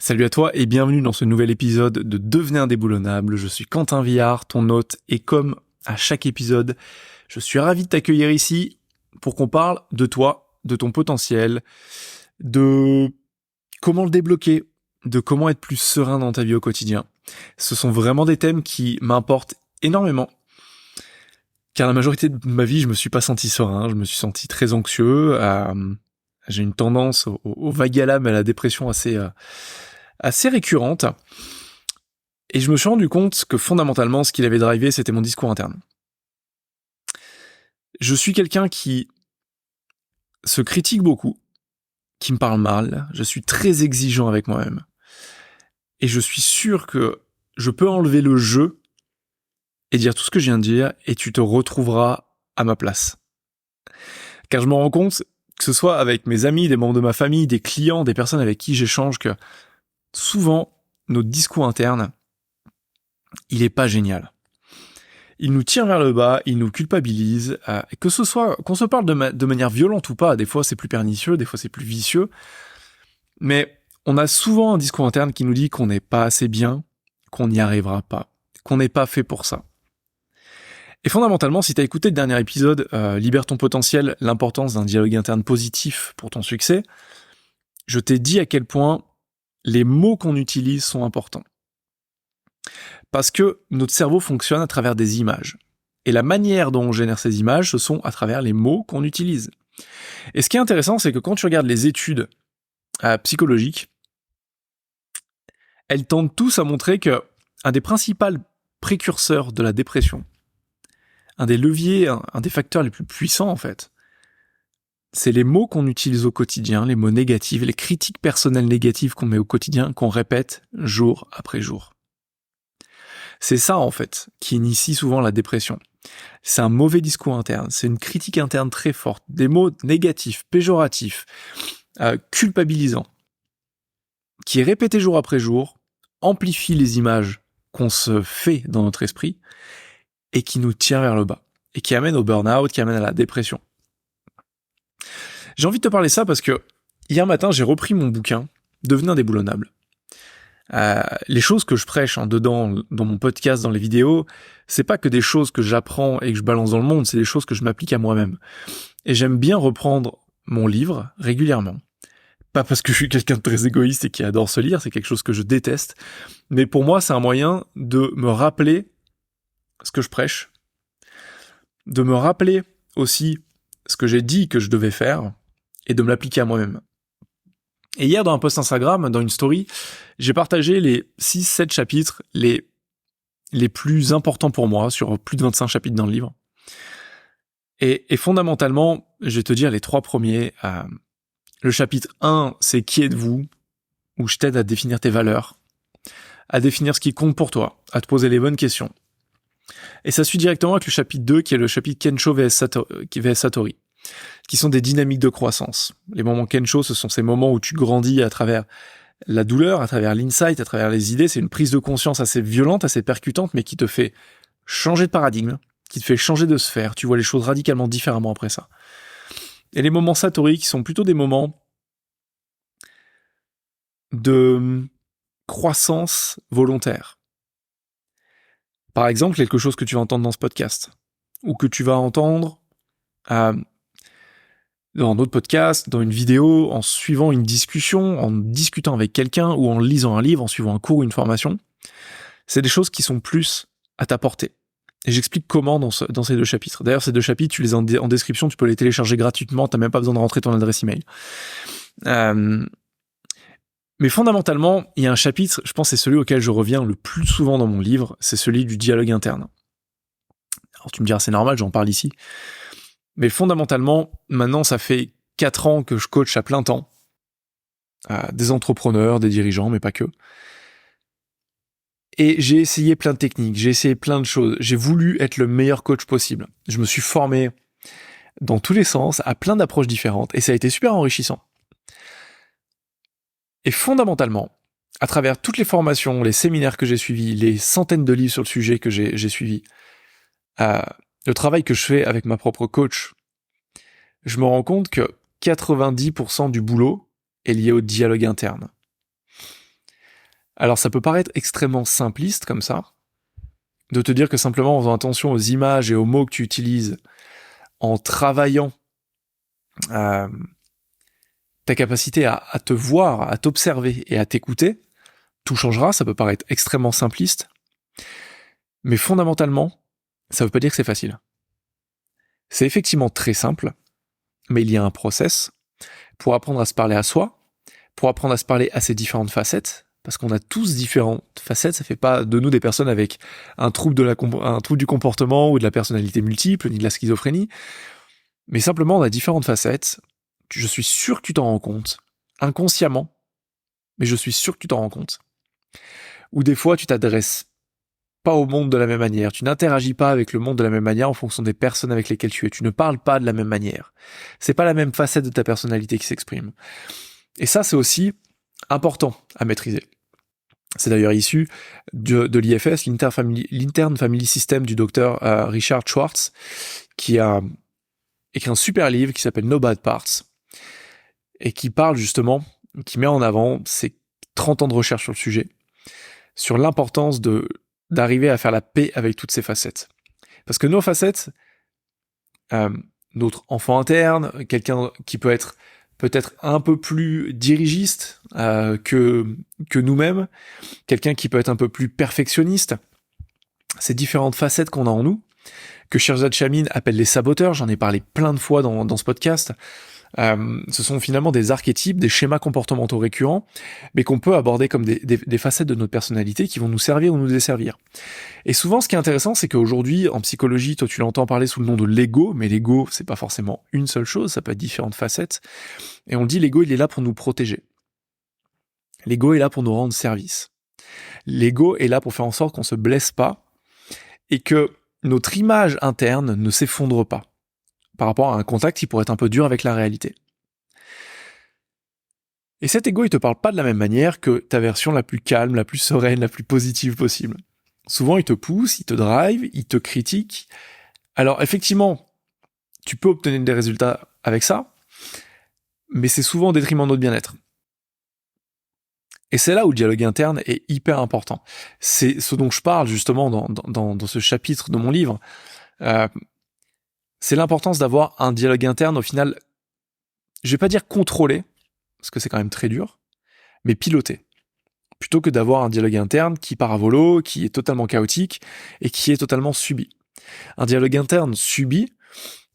Salut à toi et bienvenue dans ce nouvel épisode de Devenez indéboulonnable. Je suis Quentin Villard, ton hôte, et comme à chaque épisode, je suis ravi de t'accueillir ici pour qu'on parle de toi, de ton potentiel, de comment le débloquer, de comment être plus serein dans ta vie au quotidien. Ce sont vraiment des thèmes qui m'importent énormément. Car la majorité de ma vie, je me suis pas senti serein, je me suis senti très anxieux, j'ai une tendance au vague à l'âme et à la dépression assez récurrente. Et je me suis rendu compte que fondamentalement, ce qui l'avait drivé, c'était mon discours interne. Je suis quelqu'un qui se critique beaucoup, qui me parle mal, je suis très exigeant avec moi-même. Et je suis sûr que je peux enlever le je et dire tout ce que je viens de dire, et tu te retrouveras à ma place. Car je me rends compte, que ce soit avec mes amis, des membres de ma famille, des clients, des personnes avec qui j'échange, que souvent, notre discours interne, il est pas génial. Il nous tire vers le bas, il nous culpabilise, que ce soit, qu'on se parle de manière violente ou pas, des fois c'est plus pernicieux, des fois c'est plus vicieux, mais on a souvent un discours interne qui nous dit qu'on n'est pas assez bien, qu'on n'y arrivera pas, qu'on n'est pas fait pour ça. Et fondamentalement, si t'as écouté le dernier épisode, Libère ton potentiel, l'importance d'un dialogue interne positif pour ton succès, je t'ai dit à quel point les mots qu'on utilise sont importants. Parce que notre cerveau fonctionne à travers des images. Et la manière dont on génère ces images, ce sont à travers les mots qu'on utilise. Et ce qui est intéressant, c'est que quand tu regardes les études psychologiques, elles tendent tous à montrer que un des principaux précurseurs de la dépression, un des leviers, un des facteurs les plus puissants en fait, c'est les mots qu'on utilise au quotidien, les mots négatifs, les critiques personnelles négatives qu'on met au quotidien, qu'on répète jour après jour. C'est ça, en fait, qui initie souvent la dépression. C'est un mauvais discours interne, c'est une critique interne très forte, des mots négatifs, péjoratifs, culpabilisants, qui est répété jour après jour, amplifie les images qu'on se fait dans notre esprit, et qui nous tire vers le bas, et qui amène au burn-out, qui amène à la dépression. J'ai envie de te parler de ça parce que hier matin, j'ai repris mon bouquin « Devenez indéboulonnable ». Les choses que je prêche dedans, dans mon podcast, dans les vidéos, c'est pas que des choses que j'apprends et que je balance dans le monde, c'est des choses que je m'applique à moi-même. Et j'aime bien reprendre mon livre régulièrement. Pas parce que je suis quelqu'un de très égoïste et qui adore se lire, c'est quelque chose que je déteste, mais pour moi c'est un moyen de me rappeler ce que je prêche, de me rappeler aussi ce que j'ai dit que je devais faire, et de me l'appliquer à moi-même. Et hier, dans un post Instagram, dans une story, j'ai partagé les 6-7 chapitres les plus importants pour moi, sur plus de 25 chapitres dans le livre. Et fondamentalement, je vais te dire les 3 premiers. Le chapitre 1, c'est « Qui êtes-vous ?», où je t'aide à définir tes valeurs, à définir ce qui compte pour toi, à te poser les bonnes questions. Et ça suit directement avec le chapitre 2, qui est le chapitre Kensho vs Satori, qui sont des dynamiques de croissance. Les moments Kensho, ce sont ces moments où tu grandis à travers la douleur, à travers l'insight, à travers les idées. C'est une prise de conscience assez violente, assez percutante, mais qui te fait changer de paradigme, qui te fait changer de sphère. Tu vois les choses radicalement différemment après ça. Et les moments Satori, qui sont plutôt des moments de croissance volontaire. Par exemple, quelque chose que tu vas entendre dans ce podcast, ou que tu vas entendre dans un autre podcast, dans une vidéo, en suivant une discussion, en discutant avec quelqu'un, ou en lisant un livre, en suivant un cours ou une formation. C'est des choses qui sont plus à ta portée. Et j'explique comment dans ces 2 chapitres. D'ailleurs, ces 2 chapitres, tu les as en description, tu peux les télécharger gratuitement, t'as même pas besoin de rentrer ton adresse email. Mais fondamentalement, il y a un chapitre, je pense que c'est celui auquel je reviens le plus souvent dans mon livre, c'est celui du dialogue interne. Alors tu me diras, c'est normal, j'en parle ici. Mais fondamentalement, maintenant, ça fait 4 ans que je coach à plein temps des entrepreneurs, des dirigeants, mais pas que. Et j'ai essayé plein de techniques, j'ai essayé plein de choses. J'ai voulu être le meilleur coach possible. Je me suis formé dans tous les sens, à plein d'approches différentes, et ça a été super enrichissant. Et fondamentalement, à travers toutes les formations, les séminaires que j'ai suivis, les centaines de livres sur le sujet que j'ai suivis, le travail que je fais avec ma propre coach, je me rends compte que 90% du boulot est lié au dialogue interne. Alors ça peut paraître extrêmement simpliste comme ça, de te dire que simplement en faisant attention aux images et aux mots que tu utilises, en travaillant ta capacité à te voir, à t'observer et à t'écouter, tout changera. Ça peut paraître extrêmement simpliste, mais fondamentalement, ça veut pas dire que c'est facile. C'est effectivement très simple, mais il y a un process pour apprendre à se parler à soi, pour apprendre à se parler à ses différentes facettes, parce qu'on a tous différentes facettes, ça fait pas de nous des personnes avec un trouble du comportement ou de la personnalité multiple, ni de la schizophrénie, mais simplement on a différentes facettes. Je suis sûr que tu t'en rends compte, inconsciemment, mais je suis sûr que tu t'en rends compte. Ou des fois tu t'adresses pas au monde de la même manière, tu n'interagis pas avec le monde de la même manière en fonction des personnes avec lesquelles tu es, tu ne parles pas de la même manière. C'est pas la même facette de ta personnalité qui s'exprime. Et ça, c'est aussi important à maîtriser. C'est d'ailleurs issu de l'IFS, l'Intern Family System du docteur Richard Schwartz, qui a écrit un super livre qui s'appelle No Bad Parts, et qui parle justement, qui met en avant ses 30 ans de recherche sur le sujet, sur l'importance d'arriver à faire la paix avec toutes ces facettes. Parce que nos facettes, notre enfant interne, quelqu'un qui peut être peut-être un peu plus dirigiste que nous-mêmes, quelqu'un qui peut être un peu plus perfectionniste, ces différentes facettes qu'on a en nous, que Shirzad Chamine appelle les saboteurs, j'en ai parlé plein de fois dans ce podcast. Ce sont finalement des archétypes, des schémas comportementaux récurrents, mais qu'on peut aborder comme des facettes de notre personnalité qui vont nous servir ou nous desservir. Et souvent, ce qui est intéressant, c'est qu'aujourd'hui, en psychologie, toi tu l'entends parler sous le nom de l'ego, mais l'ego, c'est pas forcément une seule chose, ça peut être différentes facettes. Et on dit l'ego, il est là pour nous protéger. L'ego est là pour nous rendre service. L'ego est là pour faire en sorte qu'on se blesse pas et que notre image interne ne s'effondre pas par rapport à un contact qui pourrait être un peu dur avec la réalité. Et cet ego, il te parle pas de la même manière que ta version la plus calme, la plus sereine, la plus positive possible. Souvent, il te pousse, il te drive, il te critique. Alors, effectivement, tu peux obtenir des résultats avec ça, mais c'est souvent au détriment de notre bien-être. Et c'est là où le dialogue interne est hyper important. C'est ce dont je parle justement dans ce chapitre de mon livre. C'est l'importance d'avoir un dialogue interne, au final, je vais pas dire contrôlé, parce que c'est quand même très dur, mais piloté. Plutôt que d'avoir un dialogue interne qui part à volo, qui est totalement chaotique et qui est totalement subi. Un dialogue interne subi,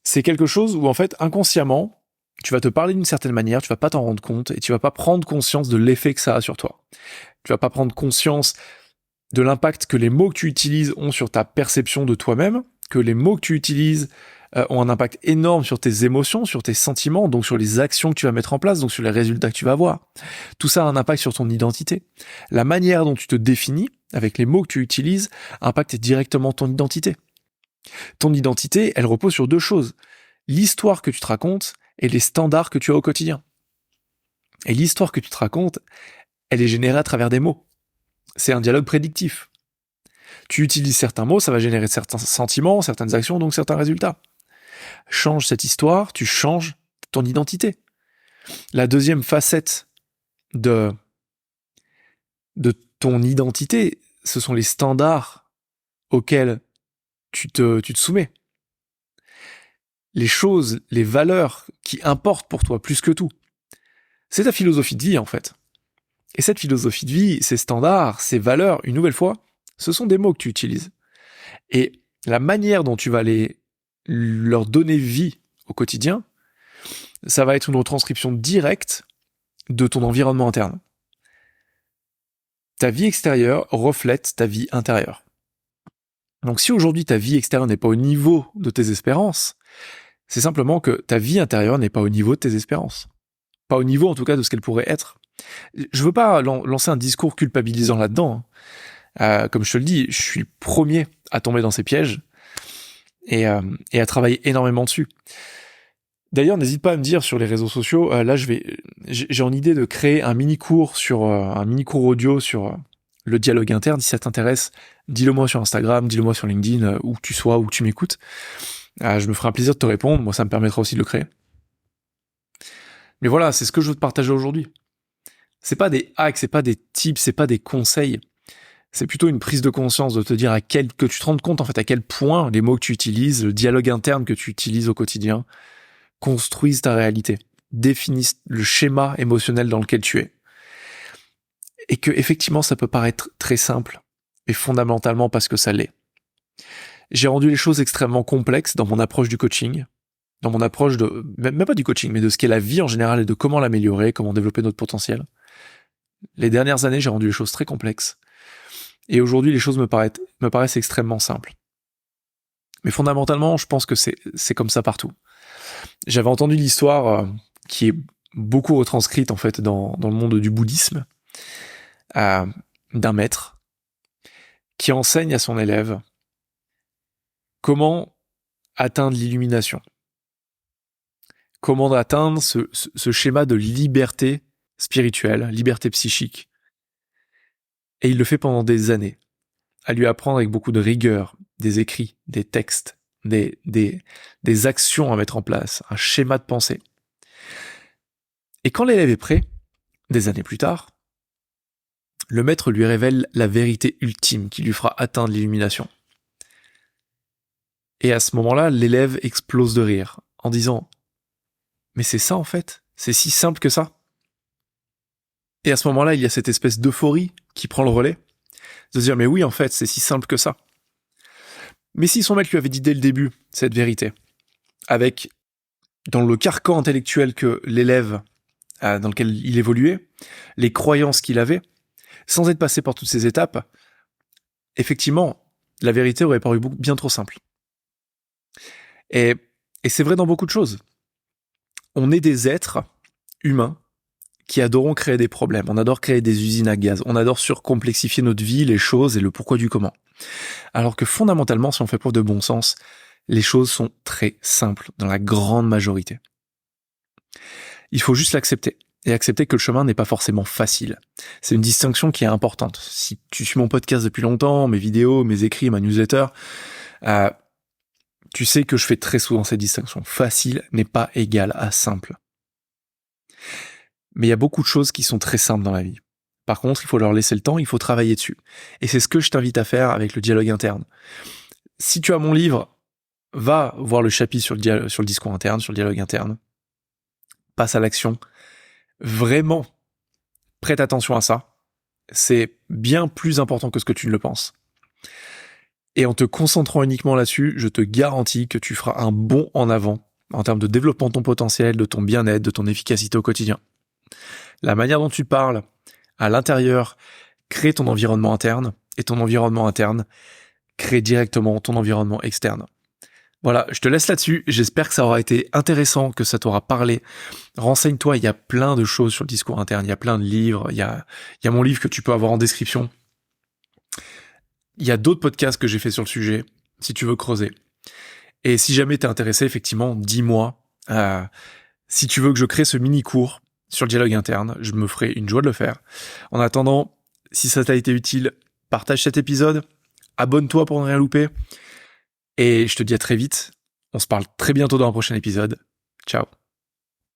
c'est quelque chose où en fait, inconsciemment, tu vas te parler d'une certaine manière, tu vas pas t'en rendre compte et tu vas pas prendre conscience de l'effet que ça a sur toi. Tu vas pas prendre conscience de l'impact que les mots que tu utilises ont sur ta perception de toi-même, que les mots que tu utilises ont un impact énorme sur tes émotions, sur tes sentiments, donc sur les actions que tu vas mettre en place, donc sur les résultats que tu vas avoir. Tout ça a un impact sur ton identité. La manière dont tu te définis, avec les mots que tu utilises, impacte directement ton identité. Ton identité, elle repose sur deux choses. L'histoire que tu te racontes et les standards que tu as au quotidien. Et l'histoire que tu te racontes, elle est générée à travers des mots. C'est un dialogue prédictif. Tu utilises certains mots, ça va générer certains sentiments, certaines actions, donc certains résultats. Change cette histoire, tu changes ton identité. La deuxième facette de ton identité, ce sont les standards auxquels tu te soumets. Les choses, les valeurs qui importent pour toi plus que tout. C'est ta philosophie de vie, en fait. Et cette philosophie de vie, ces standards, ces valeurs, une nouvelle fois, ce sont des mots que tu utilises. Et la manière dont tu vas leur donner vie au quotidien, ça va être une retranscription directe de ton environnement interne. Ta vie extérieure reflète ta vie intérieure. Donc si aujourd'hui ta vie extérieure n'est pas au niveau de tes espérances, c'est simplement que ta vie intérieure n'est pas au niveau de tes espérances. Pas au niveau en tout cas de ce qu'elle pourrait être. Je veux pas lancer un discours culpabilisant là-dedans. Comme je te le dis, je suis le premier à tomber dans ces pièges et à travailler énormément dessus. D'ailleurs, n'hésite pas à me dire sur les réseaux sociaux, là j'ai en idée de créer un mini-cours audio sur le dialogue interne. Si ça t'intéresse, dis-le moi sur Instagram, dis-le moi sur LinkedIn, où que tu sois, où que tu m'écoutes. Je me ferai un plaisir de te répondre, moi ça me permettra aussi de le créer. Mais voilà, c'est ce que je veux te partager aujourd'hui. C'est pas des hacks, c'est pas des tips, c'est pas des conseils. C'est plutôt une prise de conscience de te dire que tu te rendes compte en fait à quel point les mots que tu utilises, le dialogue interne que tu utilises au quotidien construisent ta réalité, définissent le schéma émotionnel dans lequel tu es. Et que effectivement ça peut paraître très simple, mais fondamentalement parce que ça l'est. J'ai rendu les choses extrêmement complexes dans mon approche du coaching, dans mon approche même pas du coaching, mais de ce qu'est la vie en général et de comment l'améliorer, comment développer notre potentiel. Les dernières années, j'ai rendu les choses très complexes. Et aujourd'hui, les choses me paraissent extrêmement simples. Mais fondamentalement, je pense que c'est comme ça partout. J'avais entendu l'histoire qui est beaucoup retranscrite en fait dans le monde du bouddhisme, d'un maître qui enseigne à son élève comment atteindre l'illumination, comment atteindre ce schéma de liberté spirituelle, liberté psychique. Et il le fait pendant des années, à lui apprendre avec beaucoup de rigueur, des écrits, des textes, des actions à mettre en place, un schéma de pensée. Et quand l'élève est prêt, des années plus tard, le maître lui révèle la vérité ultime qui lui fera atteindre l'illumination. Et à ce moment-là, l'élève explose de rire, en disant « Mais c'est ça en fait, c'est si simple que ça ». Et à ce moment-là, il y a cette espèce d'euphorie qui prend le relais, de se dire « Mais oui, en fait, c'est si simple que ça ». Mais si son maître lui avait dit dès le début cette vérité, avec, dans le carcan intellectuel que l'élève, dans lequel il évoluait, les croyances qu'il avait, sans être passé par toutes ces étapes, effectivement, la vérité aurait paru bien trop simple. Et c'est vrai dans beaucoup de choses. On est des êtres humains qui adorons créer des problèmes. On adore créer des usines à gaz. On adore surcomplexifier notre vie, les choses et le pourquoi du comment. Alors que fondamentalement, si on fait preuve de bon sens, les choses sont très simples dans la grande majorité. Il faut juste l'accepter. Et accepter que le chemin n'est pas forcément facile. C'est une distinction qui est importante. Si tu suis mon podcast depuis longtemps, mes vidéos, mes écrits, ma newsletter, tu sais que je fais très souvent cette distinction. Facile n'est pas égal à simple. Mais il y a beaucoup de choses qui sont très simples dans la vie. Par contre, il faut leur laisser le temps, il faut travailler dessus. Et c'est ce que je t'invite à faire avec le dialogue interne. Si tu as mon livre, va voir le chapitre sur le discours interne, sur le dialogue interne. Passe à l'action. Vraiment, prête attention à ça. C'est bien plus important que ce que tu ne le penses. Et en te concentrant uniquement là-dessus, je te garantis que tu feras un bond en avant en termes de développement de ton potentiel, de ton bien-être, de ton efficacité au quotidien. La manière dont tu parles à l'intérieur crée ton environnement interne et ton environnement interne crée directement ton environnement externe. Voilà, je te laisse là-dessus. J'espère que ça aura été intéressant, que ça t'aura parlé. Renseigne-toi, il y a plein de choses sur le discours interne, il y a plein de livres, il y a mon livre que tu peux avoir en description. Il y a d'autres podcasts que j'ai fait sur le sujet, si tu veux creuser. Et si jamais t'es intéressé, effectivement, dis-moi. Si tu veux que je crée ce mini-cours sur le dialogue interne, je me ferai une joie de le faire. En attendant, si ça t'a été utile, partage cet épisode, abonne-toi pour ne rien louper. Et je te dis à très vite. On se parle très bientôt dans un prochain épisode. Ciao.